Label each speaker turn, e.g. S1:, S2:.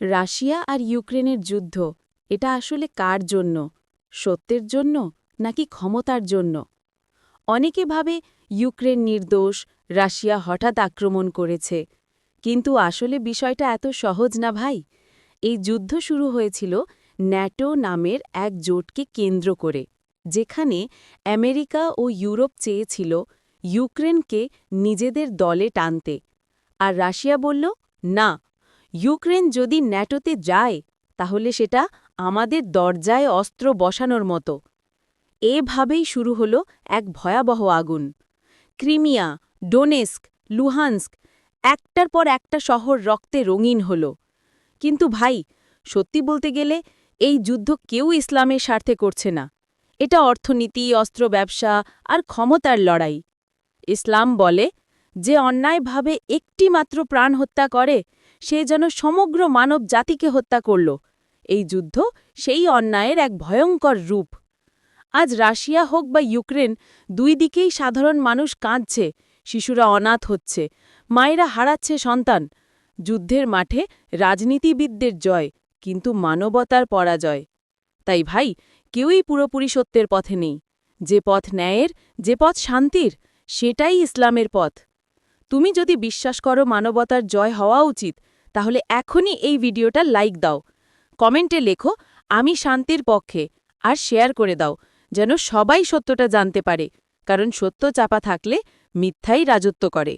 S1: Russia আর ইউক্রেনের যুদ্ধ এটা আসলে কার জন্য? সত্যের জন্য নাকি ক্ষমতার জন্য? অনেকে ভাবে ইউক্রেন নির্দোষ, রাশিয়া হঠাৎ আক্রমণ করেছে। কিন্তু আসলে বিষয়টা এত সহজ না ভাই। এই যুদ্ধ শুরু হয়েছিল ন্যাটো নামের এক জোটকে কেন্দ্র করে, যেখানে আমেরিকা ও ইউরোপ চেয়েছিল ইউক্রেনকে নিজেদের দলে টানতে। আর রাশিয়া বলল, না, ইউক্রেন যদি ন্যাটোতে যায় তাহলে সেটা আমাদের দরজায় অস্ত্র বসানোর মতো। এভাবেই শুরু হল এক ভয়াবহ আগুন। ক্রিমিয়া, ডোনেস্ক, লুহান্স্ক, একটার পর একটা শহর রক্তে রঙিন হল। কিন্তু ভাই, সত্যি বলতে গেলে এই যুদ্ধ কেউ ইসলামের স্বার্থে করছে না। এটা অর্থনীতি, অস্ত্র ব্যবসা আর ক্ষমতার লড়াই। ইসলাম বলে, যে অন্যায়ভাবে একটি মাত্র প্রাণ হত্যা করে সে যেন সমগ্র মানব জাতিকে হত্যা করল। এই যুদ্ধ সেই অন্যায়ের এক ভয়ঙ্কর রূপ। আজ রাশিয়া হোক বা ইউক্রেন, দুই দিকেই সাধারণ মানুষ কাঁদছে, শিশুরা অনাথ হচ্ছে, মায়েরা হারাচ্ছে সন্তান। যুদ্ধের মাঠে রাজনীতিবিদদের জয়, কিন্তু মানবতার পরাজয়। তাই ভাই, কেউই পুরোপুরি সত্যের পথে নেই। যে পথ ন্যায়ের, যে পথ শান্তির, সেটাই ইসলামের পথ। তুমি যদি বিশ্বাস করো মানবতার জয় হওয়া উচিত, তাহলে এখনই এই ভিডিওটা লাইক দাও, কমেন্টে লেখো আমি শান্তির পক্ষে, আর শেয়ার করে দাও যেন সবাই সত্যটা জানতে পারে, কারণ সত্য চাপা থাকলে মিথ্যাই রাজত্ব করে।